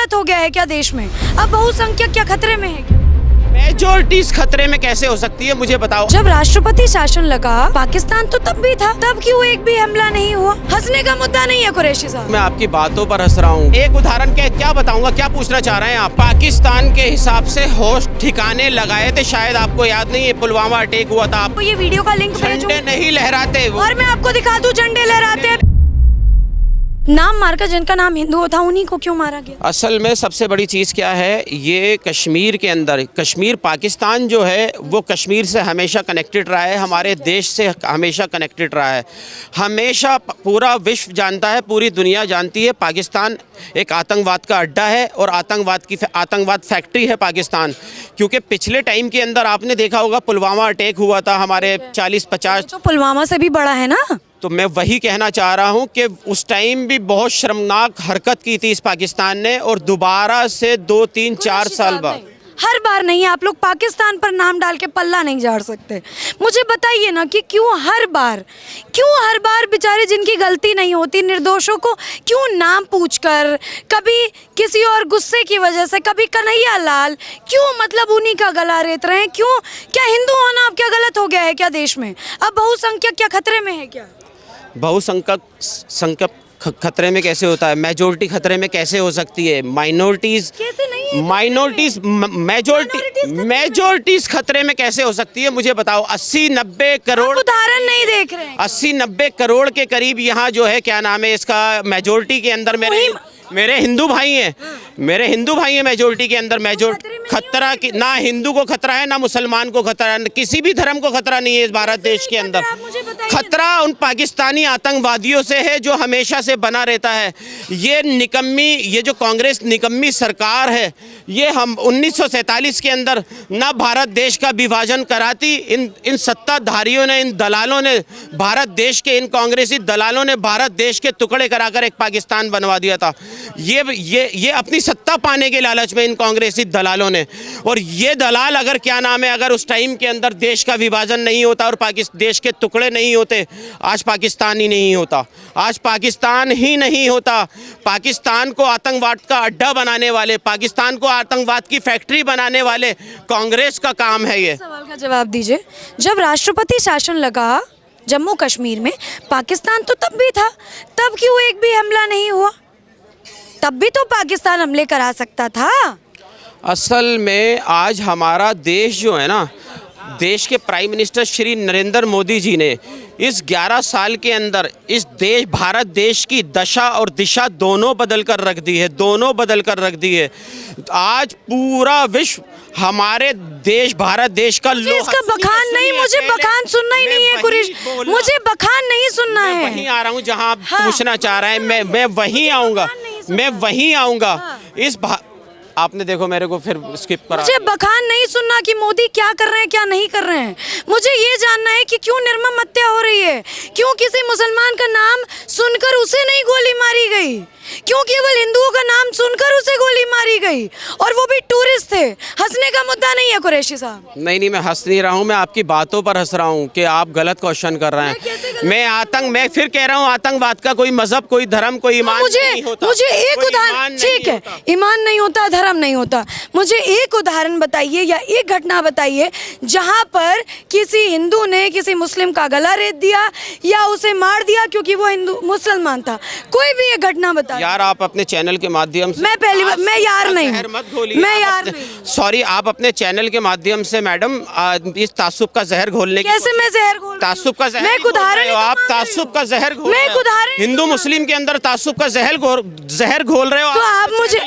गलत हो गया है क्या देश में? अब बहुसंख्यक क्या खतरे में है क्या? मेजॉरिटीज खतरे में कैसे हो सकती है, मुझे बताओ। जब राष्ट्रपति शासन लगा पाकिस्तान तो तब भी था, तब क्यों एक भी हमला नहीं हुआ? हंसने का मुद्दा नहीं है कुरैशी साहब। मैं आपकी बातों पर हंस रहा हूँ। एक उदाहरण के क्या बताऊंगा, क्या पूछना चाह रहे हैं आप? पाकिस्तान के हिसाब से होश ठिकाने लगाए थे, शायद आपको याद नहीं है, पुलवामा अटैक हुआ था। आप ये वीडियो का लिंक भेजो। झंडे नहीं लहराते वो। और मैं आपको दिखा दूं झंडे लहराते। नाम मारकर जिनका नाम हिंदू था उन्हीं को क्यों मारा गया? असल में सबसे बड़ी चीज़ क्या है, ये कश्मीर के अंदर, कश्मीर पाकिस्तान जो है वो कश्मीर से हमेशा कनेक्टेड रहा है, हमारे देश से हमेशा कनेक्टेड रहा है। हमेशा पूरा विश्व जानता है, पूरी दुनिया जानती है, पाकिस्तान एक आतंकवाद का अड्डा है और आतंकवाद फैक्ट्री है पाकिस्तान। क्योंकि पिछले टाइम के अंदर आपने देखा होगा पुलवामा अटैक हुआ था, हमारे 40-50। तो पुलवामा से भी बड़ा है ना। तो मैं वही कहना चाह रहा हूं कि उस टाइम भी बहुत शर्मनाक हरकत की थी इस पाकिस्तान ने, और दोबारा से 2-3-4 साल बाद। हर बार नहीं, आप लोग पाकिस्तान पर नाम डाल के पल्ला नहीं झाड़ सकते। मुझे बताइए ना कि क्यों हर बार बेचारे जिनकी गलती नहीं होती, निर्दोषों को क्यों नाम पूछकर, कभी किसी और गुस्से की वजह से, कभी कन्हैया लाल, क्यों मतलब उन्हीं का गला रेत रहे हैं? क्यों? क्या हिंदू होना अब क्या गलत हो गया है क्या देश में? अब बहुसंख्यक क्या खतरे में है क्या? बहुसंख्यक खतरे में कैसे होता है? मेजॉरिटी खतरे में कैसे हो सकती है? माइनॉरिटीज कैसे नहीं है? मेजॉरिटीज खतरे में कैसे हो सकती है, मुझे बताओ। 80-90 करोड़ उदाहरण नहीं देख रहे हैं। 80-90 करोड़ के करीब यहाँ जो है, क्या नाम है इसका, मेजॉरिटी के अंदर मेरे हिंदू भाई हैं, मेजॉरिटी के अंदर। खतरा कि ना हिंदू को खतरा है, ना मुसलमान को खतरा है, किसी भी धर्म को खतरा नहीं है इस भारत देश के अंदर। खतरा उन पाकिस्तानी आतंकवादियों से है जो हमेशा से बना रहता है। ये जो कांग्रेस निकम्मी सरकार है, ये हम 1947 के अंदर ना भारत देश का विभाजन कराती। इन सत्ताधारियों ने, इन दलालों ने, भारत देश के इन कांग्रेसी दलालों ने भारत देश के टुकड़े कराकर एक पाकिस्तान बनवा दिया था। ये अपनी सत्ता पाने के लालच में इन कांग्रेसी दलालों ने। और ये दलाल अगर क्या नाम है, अगर उस टाइम के अंदर देश का विभाजन नहीं होता और देश के टुकड़े नहीं होते, आज पाकिस्तान ही नहीं होता। आज पाकिस्तान ही नहीं होता। पाकिस्तान को आतंकवाद का अड्डा बनाने वाले, पाकिस्तान को आतंकवाद की फैक्ट्री बनाने वाले कांग्रेस का काम है ये। सवाल का जवाब दीजिए। जब राष्ट्रपति शासन लगा जम्मू कश्मीर में, पाकिस्तान तो तब भी था, तब क्यों एक भी हमला नहीं हुआ? तब भी तो पाकिस्तान हमले करा सकता था। असल में आज हमारा देश जो है ना, देश के प्राइम मिनिस्टर श्री नरेंद्र मोदी जी ने इस 11 साल के अंदर इस भारत देश की दशा और दिशा दोनों बदल कर रख दी है। आज पूरा विश्व हमारे देश, भारत देश का इसका बखान नहीं, मुझे बखान सुनना ही नहीं है कुरैशी, मुझे बखान नहीं सुनना है। मैं वहीं आ रहा हूँ जहाँ आप पूछना चाह रहे हैं, मैं वहीं आऊँगा। आपने देखो मेरे को फिर स्किप करा। मुझे बखान नहीं सुनना कि मोदी क्या कर रहे हैं, क्या नहीं कर रहे हैं। मुझे ये जानना है कि क्यों निर्मम हत्या हो रही है, क्यों किसी मुसलमान का नाम सुनकर उसे नहीं गोली मारी गई, क्यों केवल हिंदुओं का नाम सुनकर उसे गोली मारी गई, और वो भी टूरिस्ट थे। हंसने का मुद्दा नहीं है कुरैशी साहब। नहीं, मैं हंस नहीं रहा हूँ, मैं आपकी बातों पर हंस रहा हूँ कि आप गलत क्वेश्चन कर रहे हैं। मैं फिर कह रहा हूँ, आतंकवाद का कोई मजहब, कोई धर्म, कोई ईमान नहीं होता। मुझे एक उदाहरण, ठीक है, ईमान नहीं होता, धर्म नहीं होता, मुझे एक उदाहरण बताइए या एक घटना बताइए जहाँ पर किसी हिंदू ने किसी मुस्लिम का गला रेत दिया या उसे मार दिया क्योंकि वो हिंदू मुसलमान था। कोई भी एक घटना बताइए। यार आप अपने चैनल के माध्यम से, मैं यार नहीं, सॉरी, आप अपने चैनल के माध्यम से मैडम इस तासुब का जहर घोलने की, कैसे मैं जहर घोल, तासुब का जहर, मैं एक उदाहरण, आप तासुब का जहर घोल, मैं एक उदाहरण, हिंदू मुस्लिम के अंदर तासुब का जहर घोल रहे हो। तो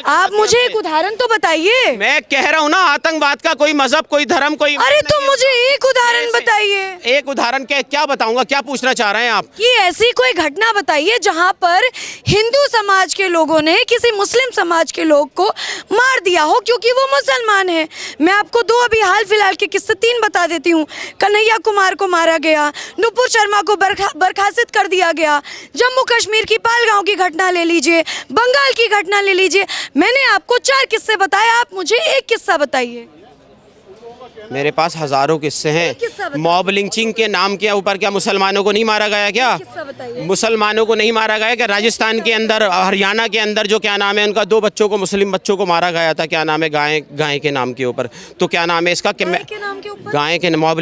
आप मुझे एक उदाहरण तो बताइए। मैं कह रहा हूँ ना, आतंकवाद का कोई मजहब, कोई धर्म, कोई। अरे तो मुझे एक उदाहरण बताइए। एक उदाहरण क्या बताऊंगा, क्या पूछना चाह रहे हैं आप? कि ऐसी कोई घटना बताइए जहाँ पर हिंदू समाज के लोगों ने किसी मुस्लिम समाज के लोग को मार दिया हो क्योंकि वो मुसलमान है। मैं आपको 2 अभी हाल फिलहाल के किस्से 3 बता देती हूँ। कन्हैया कुमार को मारा गया, नुपुर शर्मा को बर्खास्त कर दिया गया, जम्मू कश्मीर की पालगांव की घटना ले लीजिए, बंगाल की घटना ले लीजिए। मैंने आपको 4 किस्से बताए, आप मुझे एक किस्सा बताइए। मेरे पास हजारों किस्से किस्सा हैं। बताइए। मॉब लिंचिंग के नाम के ऊपर क्या मुसलमानों को नहीं मारा गया क्या? किस्सा बताइए। मुसलमानों को नहीं मारा गया क्या? राजस्थान के अंदर, हरियाणा के अंदर जो क्या नाम है उनका, 2 बच्चों को, मुस्लिम बच्चों को मारा गया था, क्या नाम है, गाय के नाम के ऊपर। तो क्या नाम है इसका कि गाय के नाम के ऊपर? गाय के मॉब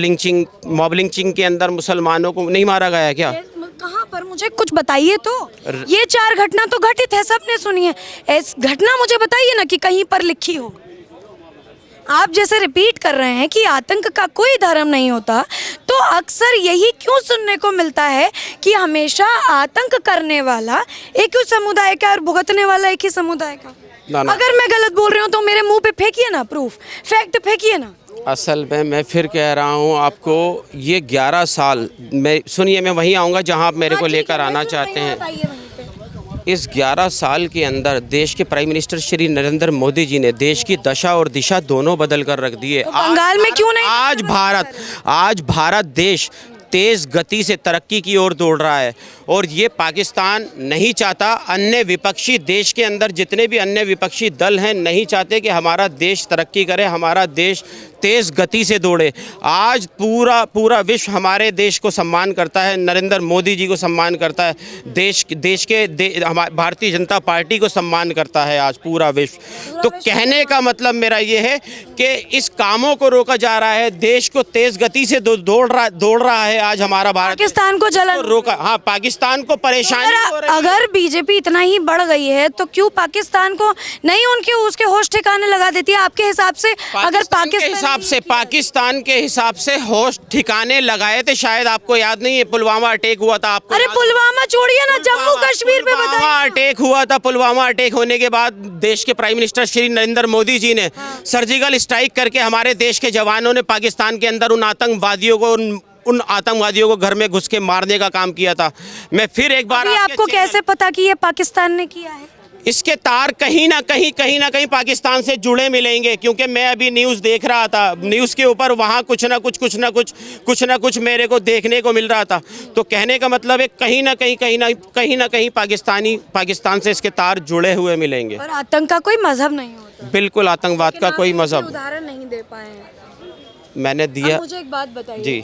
लिंचिंग के अंदर मुसलमानों को नहीं मारा गया क्या? कहाँ पर, मुझे कुछ बताइए तो। ये 4 घटना तो घटित है, सबने सुनी है। इस घटना मुझे बताइए ना कि कहीं पर लिखी हो। आप जैसे रिपीट कर रहे हैं कि आतंक का कोई धर्म नहीं होता, तो अक्सर यही क्यों सुनने को मिलता है कि हमेशा आतंक करने वाला एक ही समुदाय का और भुगतने वाला एक ही समुदाय का? ना। अगर मैं गलत बोल रही हूँ तो मेरे मुंह पे फेंकिए ना प्रूफ, फैक्ट फेंकिए ना। असल में मैं फिर कह रहा हूँ आपको, ये 11 साल, मैं सुनिए, मैं वहीं आऊँगा जहाँ आप मेरे को हाँ, ठीक लेकर है, आना मैं सुन चाहते रही हूँ, हैं। बताइए वहीं पे। इस 11 साल के अंदर देश के प्राइम मिनिस्टर श्री नरेंद्र मोदी जी ने देश की दशा और दिशा दोनों बदल कर रख दी है। तो बंगाल में क्यों नहीं? आज भारत देश तेज़ गति से तरक्की की ओर दौड़ रहा है, और ये पाकिस्तान नहीं चाहता, अन्य विपक्षी देश के अंदर जितने भी अन्य विपक्षी दल हैं नहीं चाहते कि हमारा देश तरक्की करे, हमारा देश तेज़ गति से दौड़े। आज पूरा विश्व हमारे देश को सम्मान करता है, नरेंद्र मोदी जी को सम्मान करता है, भारतीय जनता पार्टी को सम्मान करता है आज पूरा विश्व। तो कहने का मतलब मेरा ये है कि इस कामों को रोका जा रहा है, देश को तेज़ गति से दौड़ रहा है आज हमारा भारत। पाकिस्तान को जलन रोका, हाँ, पाकिस्तान को परेशानी हो रही है। अगर बीजेपी इतना ही बढ़ गई है तो क्यों पाकिस्तान को नहीं उनके उसके होश ठिकाने लगा देती है आपके हिसाब से? अगर पाकिस्तान के हिसाब से होश ठिकाने लगाए थे, शायद आपको याद नहीं है पुलवामा अटैक हुआ था, आपको? अरे पुलवामा छोड़िए ना, जम्मू कश्मीर पे बताइए। पुलवामा अटैक हुआ था। पुलवामा अटैक होने के बाद देश के प्राइम मिनिस्टर श्री नरेंद्र मोदी जी ने सर्जिकल स्ट्राइक करके हमारे देश के जवानों ने पाकिस्तान के अंदर उन आतंकवादियों को घर में घुस के मारने का काम किया था। मैं फिर एक बार आपको कैसे पता कि ये पाकिस्तान ने किया है? इसके तार कहीं ना कहीं पाकिस्तान से जुड़े मिलेंगे, क्योंकि मैं अभी न्यूज़ देख रहा था, न्यूज़ के ऊपर वहाँ कुछ ना कुछ मेरे को देखने को मिल रहा था। तो कहने का मतलब है कहीं ना कहीं पाकिस्तान से इसके तार जुड़े हुए मिलेंगे। और आतंक का कोई मजहब नहीं होता। बिल्कुल, आतंकवाद का कोई मजहब उदाहरण नहीं दे पाए हैं। मैंने दिया। अब मुझे एक बात बताइए जी,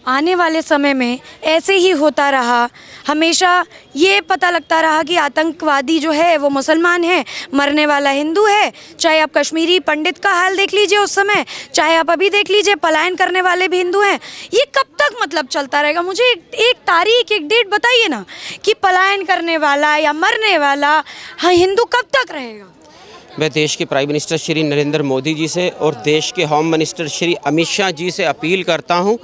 आने वाले समय में ऐसे ही होता रहा, हमेशा ये पता लगता रहा कि आतंकवादी जो है वो मुसलमान है, मरने वाला हिंदू है, चाहे आप कश्मीरी पंडित का हाल देख लीजिए उस समय, चाहे आप अभी देख लीजिए पलायन करने वाले भी हिंदू हैं, ये कब तक मतलब चलता रहेगा? मुझे एक तारीख, एक डेट बताइए ना कि पलायन करने वाला या मरने वाला हिंदू कब तक रहेगा? मैं देश के प्राइम मिनिस्टर श्री नरेंद्र मोदी जी से और देश के होम मिनिस्टर श्री अमित शाह जी से अपील करता हूं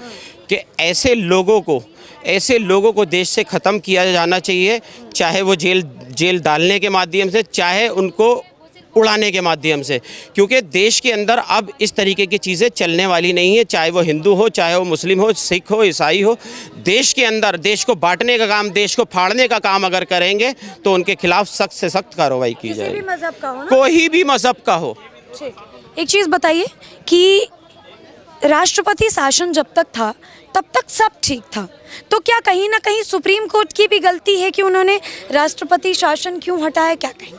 कि ऐसे लोगों को देश से ख़त्म किया जाना चाहिए, चाहे वो जेल डालने के माध्यम से, चाहे उनको उड़ाने के माध्यम से, क्योंकि देश के अंदर अब इस तरीके की चीज़ें चलने वाली नहीं है। चाहे वो हिंदू हो, चाहे वो मुस्लिम हो, सिख हो, ईसाई हो, देश के अंदर देश को बांटने का काम, देश को फाड़ने का काम अगर करेंगे तो उनके खिलाफ सख्त से सख्त कार्रवाई की जाएगी। किसी भी मजहब का हो ना? कोई भी मजहब का हो। एक चीज़ बताइए कि राष्ट्रपति शासन जब तक था तब तक सब ठीक था, तो क्या कहीं ना कहीं सुप्रीम कोर्ट की भी गलती है कि उन्होंने राष्ट्रपति शासन क्यों हटाया? क्या कहें?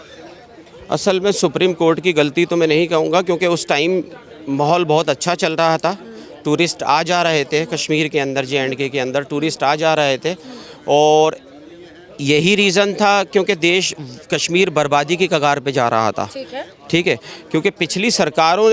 असल में सुप्रीम कोर्ट की गलती तो मैं नहीं कहूँगा, क्योंकि उस टाइम माहौल बहुत अच्छा चल रहा था, टूरिस्ट आ जा रहे थे कश्मीर के अंदर, JNK के अंदर टूरिस्ट आ जा रहे थे, और यही रीज़न था क्योंकि देश कश्मीर बर्बादी की कगार पे जा रहा था। ठीक है, क्योंकि पिछली सरकारों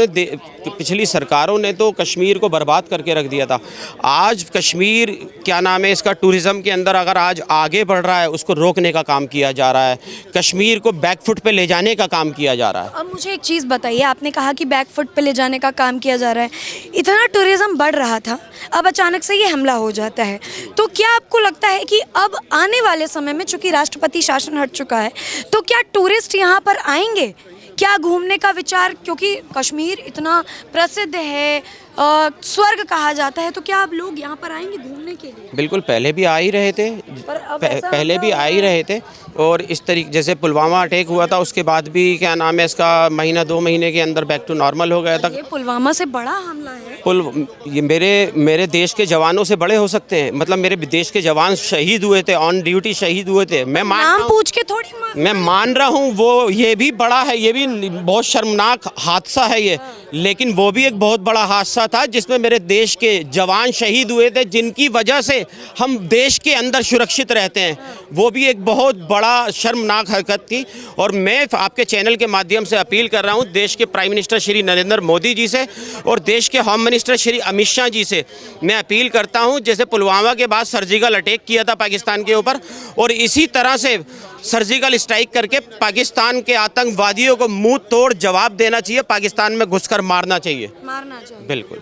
ने तो कश्मीर को बर्बाद करके रख दिया था। आज कश्मीर क्या नाम है इसका, टूरिज़्म के अंदर अगर आज आगे बढ़ रहा है, उसको रोकने का काम किया जा रहा है, कश्मीर को बैकफुट पे ले जाने का काम किया जा रहा है। अब मुझे एक चीज़ बताइए, आपने कहा कि बैकफुट पे ले जाने का काम किया जा रहा है, इतना टूरिज़्म बढ़ रहा था, अब अचानक से ये हमला हो जाता है, तो क्या आपको लगता है कि अब आने वाले समय में, चूंकि राष्ट्रपति शासन हट चुका है, तो क्या टूरिस्ट यहाँ पर आएंगे? क्या घूमने का विचार, क्योंकि कश्मीर इतना प्रसिद्ध है, स्वर्ग कहा जाता है, तो क्या आप लोग यहाँ पर आएंगे घूमने के लिए? बिल्कुल, पहले भी आ ही रहे थे, पहले भी आ ही रहे थे, और इस तरीके जैसे पुलवामा अटैक हुआ था उसके बाद भी क्या नाम है इसका, महीना 2 महीने के अंदर बैक टू नॉर्मल हो गया था। ये पुलवामा से बड़ा हमला है, ये मेरे देश के जवानों से बड़े हो सकते हैं? मतलब मेरे देश के जवान शहीद हुए थे, ऑन ड्यूटी शहीद हुए थे। मैं नाम पूछ के थोड़ी मैं मान रहा हूँ वो ये भी बड़ा है, ये भी बहुत शर्मनाक हादसा है ये, लेकिन वो भी एक बहुत बड़ा हादसा था जिसमें मेरे देश के जवान शहीद हुए थे, जिनकी वजह से हम देश के अंदर सुरक्षित रहते हैं। वो भी एक बहुत बड़ा शर्मनाक हरकत थी। और मैं आपके चैनल के माध्यम से अपील कर रहा हूँ देश के प्राइम मिनिस्टर श्री नरेंद्र मोदी जी से और देश के होम मिनिस्टर श्री अमित शाह जी से मैं अपील करता हूँ, जैसे पुलवामा के बाद सर्जिकल अटैक किया था पाकिस्तान के ऊपर, और इसी तरह से सर्जिकल स्ट्राइक करके पाकिस्तान के आतंकवादियों को मुंह तोड़ जवाब देना चाहिए, पाकिस्तान में घुसकर मारना चाहिए। बिल्कुल।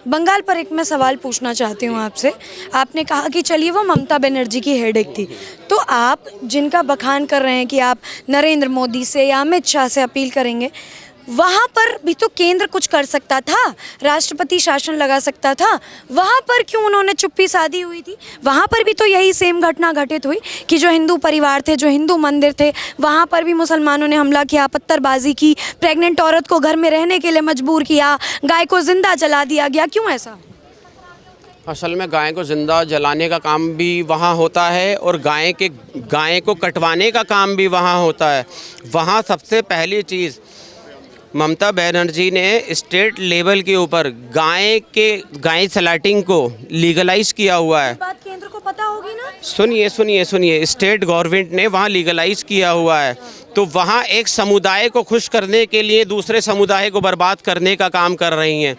बंगाल पर एक मैं सवाल पूछना चाहती हूँ आपसे। आपने कहा कि चलिए वो ममता बनर्जी की हेडेक थी, तो आप जिनका बखान कर रहे हैं कि आप नरेंद्र मोदी से या अमित शाह से अपील करेंगे, वहाँ पर भी तो केंद्र कुछ कर सकता था, राष्ट्रपति शासन लगा सकता था। वहाँ पर क्यों उन्होंने चुप्पी साधी हुई थी? वहाँ पर भी तो यही सेम घटना घटित हुई कि जो हिंदू परिवार थे, जो हिंदू मंदिर थे, वहाँ पर भी मुसलमानों ने हमला किया, पत्थरबाजी की, प्रेग्नेंट औरत को घर में रहने के लिए मजबूर किया, गाय को जिंदा जला दिया गया। क्यों ऐसा? असल में गाय को ज़िंदा जलाने का काम भी वहाँ होता है और गाय को कटवाने का काम भी वहाँ होता है। वहाँ सबसे पहली चीज़ ममता बनर्जी ने स्टेट लेवल के ऊपर गाय स्लैटिंग को लीगलाइज किया हुआ है। बात केंद्र को पता होगी ना। सुनिए, स्टेट गवर्नमेंट ने वहाँ लीगलाइज किया हुआ है। तो वहाँ एक समुदाय को खुश करने के लिए दूसरे समुदाय को बर्बाद करने का काम कर रही हैं।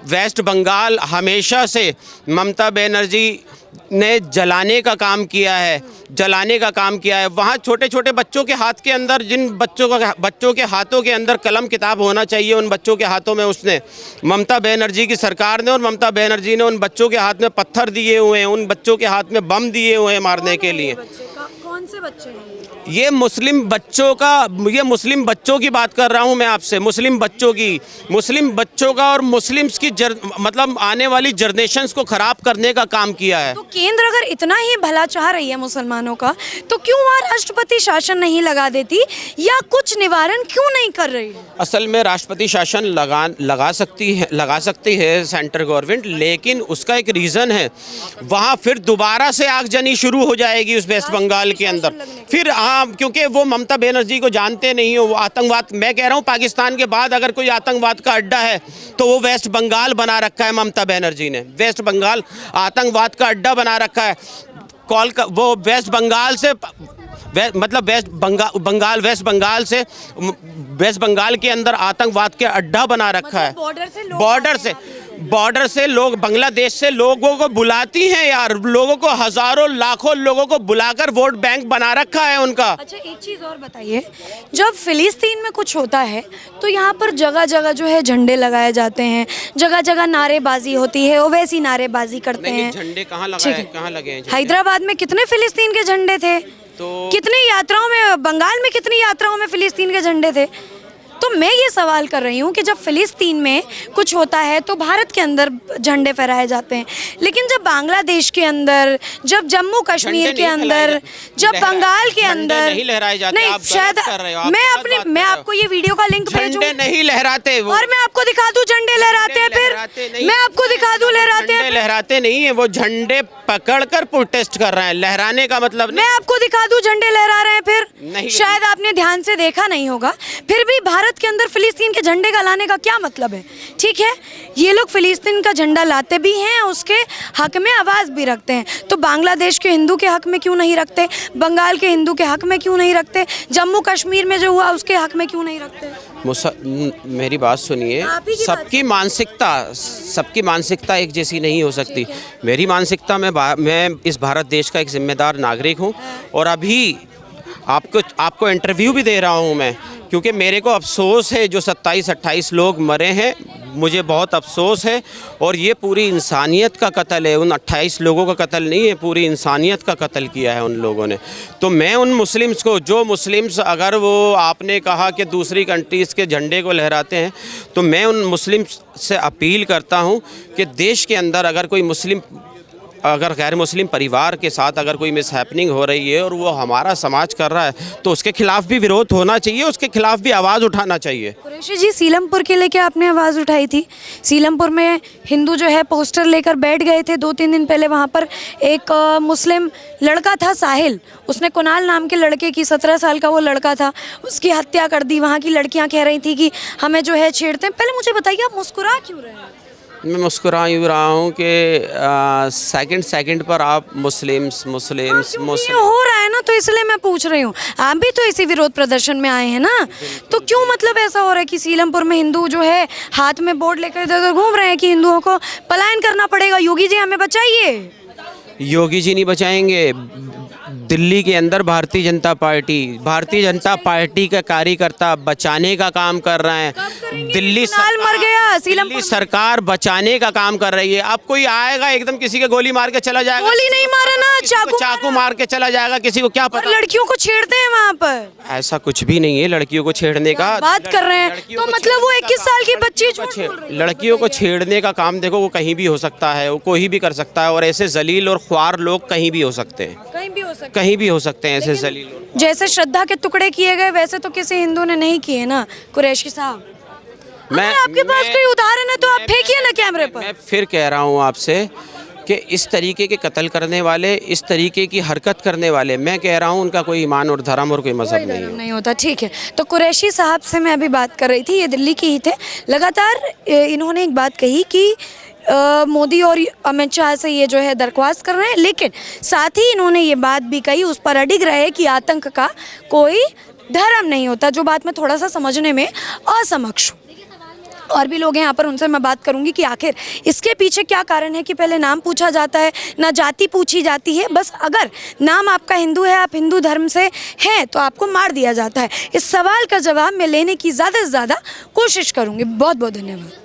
वेस्ट बंगाल हमेशा से ममता बनर्जी ने जलाने का काम किया है। वहाँ छोटे छोटे बच्चों के हाथ के अंदर, जिन बच्चों के हाथों के अंदर कलम किताब होना चाहिए, उन बच्चों के हाथों में उसने, ममता बनर्जी की सरकार ने और ममता बनर्जी ने उन बच्चों के हाथ में पत्थर दिए हुए हैं, उन बच्चों के हाथ में बम दिए हुए हैं मारने के लिए। कौन से बच्चे हैं? ये मुस्लिम बच्चों की बात कर रहा हूँ मैं आपसे, मुस्लिम बच्चों का और मुस्लिम्स की मतलब आने वाली जनरेशन्स को खराब करने का काम किया है। तो केंद्र अगर इतना ही भला चाह रही है मुसलमानों का, तो क्यों वहाँ राष्ट्रपति शासन नहीं लगा देती या कुछ निवारण क्यों नहीं कर रही है? असल में राष्ट्रपति शासन लगा सकती है सेंट्रल गवर्नमेंट, लेकिन उसका एक रीज़न है। वहाँ फिर दोबारा से आगजनी शुरू हो जाएगी उस वेस्ट बंगाल के अंदर। फिर क्योंकि वो ममता बनर्जी को जानते नहीं हो, वो आतंकवाद, मैं कह रहा हूँ पाकिस्तान के बाद अगर कोई आतंकवाद का अड्डा है तो वो वेस्ट बंगाल बना रखा है ममता बनर्जी ने। वेस्ट बंगाल आतंकवाद का अड्डा बना रखा है। वो वेस्ट बंगाल से मतलब वेस्ट बंगाल के अंदर आतंकवाद के अड्डा बना रखा है। बॉर्डर से लोग, बांग्लादेश से लोगों को बुलाती हैं यार, लोगों को हजारों लाखों लोगों को बुलाकर वोट बैंक बना रखा है उनका। अच्छा, एक चीज़ और बताइए, जब फिलिस्तीन में कुछ होता है तो यहाँ पर जगह जगह जो है झंडे लगाए जाते हैं, जगह जगह नारेबाजी होती है, ओवैसी नारेबाजी करते हैं। झंडे कहाँ लगे हैं? हैदराबाद में कितने फिलिस्तीन के झंडे थे? तो कितनी यात्राओं में, बंगाल में कितनी यात्राओं में फिलिस्तीन के झंडे थे? तो मैं ये सवाल कर रही हूँ कि जब फिलिस्तीन में कुछ होता है तो भारत के अंदर झंडे फहराए जाते हैं, लेकिन जब बांग्लादेश के अंदर, जब जम्मू कश्मीर के अंदर, जब बंगाल के अंदर नहीं लहराए जाते। नहीं, शायद मैं आपको ये वीडियो का लिंक भेजूं। झंडे नहीं लहराते वो, और मैं आपको दिखा दूं झंडे लहराते हैं, फिर मैं आपको दिखा दूं लहराते हैं। लहराते नहीं है, वो झंडे पकड़कर प्रोटेस्ट कर रहे हैं। लहराने का मतलब मैं आपको दिखा दूं झंडे लहरा रहे हैं, फिर शायद आपने ध्यान से देखा नहीं होगा। फिर भी भारत के अंदर फिलिस्तीन के झंडे का लाने का क्या मतलब है? ठीक है, ये लोग फिलिस्तीन का झंडा लाते भी हैं, उसके हक में आवाज़ भी रखते हैं, तो बांग्लादेश के हिंदू के हक में क्यों नहीं रखते? बंगाल के हिंदू के हक में क्यों नहीं रखते? जम्मू कश्मीर में जो हुआ उसके हक में क्यों नहीं रखते? मेरी बात सुनिए, सबकी मानसिकता एक जैसी नहीं हो सकती। मेरी मानसिकता में, मैं इस भारत देश का एक जिम्मेदार नागरिक हूँ और अभी आपको इंटरव्यू भी दे रहा हूँ मैं, क्योंकि मेरे को अफसोस है जो 27-28 लोग मरे हैं, मुझे बहुत अफसोस है। और ये पूरी इंसानियत का कत्ल है, उन 28 लोगों का कत्ल नहीं है, पूरी इंसानियत का कत्ल किया है उन लोगों ने। तो मैं उन मुस्लिम्स को, जो मुस्लिम्स, अगर वो आपने कहा कि दूसरी कंट्रीज़ के झंडे को लहराते हैं, तो मैं उन मुस्लिम्स से अपील करता हूँ कि देश के अंदर अगर कोई मुस्लिम अगर गैर मुस्लिम परिवार के साथ अगर कोई मिसहैपनिंग हो रही है और वो हमारा समाज कर रहा है तो उसके खिलाफ भी विरोध होना चाहिए, उसके खिलाफ भी आवाज़ उठाना चाहिए। कुरैशी जी, सीलमपुर के लेके आपने आवाज़ उठाई थी। सीलमपुर में हिंदू जो है पोस्टर लेकर बैठ गए थे 2-3 दिन पहले। वहाँ पर एक मुस्लिम लड़का था साहिल, उसने कुणाल नाम के लड़के की, 17 साल का वो लड़का था, उसकी हत्या कर दी। वहाँ की लड़कियाँ कह रही थी कि हमें जो है छेड़ते हैं। पहले मुझे बताइए, आप मुस्कुरा क्यों रहे हैं? मैं मुस्कुरा यूँ रहा हूँ कि सेकंड पर आप मुस्लिम्स ये हो रहा है ना, तो इसलिए मैं पूछ रही हूँ। आप भी तो इसी विरोध प्रदर्शन में आए हैं ना, तो क्यों मतलब ऐसा हो रहा है कि सीलमपुर में हिंदू जो है हाथ में बोर्ड लेकर इधर उधर घूम रहे हैं कि हिंदुओं को पलायन करना पड़ेगा, योगी जी हमें बचाइए? योगी जी नहीं बचाएंगे। दिल्ली के अंदर भारतीय जनता पार्टी का कार्यकर्ता बचाने का काम कर रहे हैं। दिल्ली मर गया, दिल्ली सरकार बचाने का काम कर रही है। अब कोई आएगा एकदम किसी के गोली मार के चला जाएगा, गोली नहीं मारा ना, चाकू मार के चला जाएगा, किसी को क्या पता। लड़कियों को छेड़ते हैं वहाँ पर, ऐसा कुछ भी नहीं है। लड़कियों को छेड़ने का बात कर रहे हैं तो मतलब वो 21 साल की बच्ची लड़कियों को छेड़ने का काम देखो, वो कहीं भी हो सकता है, वो कोई भी कर सकता है। और ऐसे जलील और ख्वार लोग कहीं भी हो सकते हैं, कहीं भी हो सकते हैं ऐसे जलील। जैसे श्रद्धा के टुकड़े किए गए वैसे तो किसी हिंदू ने नहीं किए ना कुरैशी साहब। आपके पास कोई उदाहरण है तो आप फेंकिए ना कैमरे पर। मैं फिर कह रहा हूँ आपसे कि इस तरीके के कत्ल करने वाले, इस तरीके की हरकत करने वाले, मैं कह रहा हूँ उनका कोई ईमान और धर्म और कोई मजहब नहीं होता। ठीक है, तो कुरैशी साहब से मैं अभी बात कर रही थी, ये दिल्ली के ही थे। लगातार इन्होंने एक बात कही कि मोदी और अमित शाह से ये जो है दरख्वास्त कर रहे हैं, लेकिन साथ ही इन्होंने ये बात भी कही, उस पर अडिग रहे कि आतंक का कोई धर्म नहीं होता, जो बात मैं थोड़ा सा समझने में असमक्ष हूँ। और भी लोग हैं यहाँ पर, उनसे मैं बात करूंगी कि आखिर इसके पीछे क्या कारण है कि पहले नाम पूछा जाता है ना जाति पूछी जाती है। बस अगर नाम आपका हिंदू है, आप हिंदू धर्म से हैं, तो आपको मार दिया जाता है। इस सवाल का जवाब मैं लेने की ज़्यादा से ज़्यादा कोशिश करूंगी। बहुत बहुत धन्यवाद।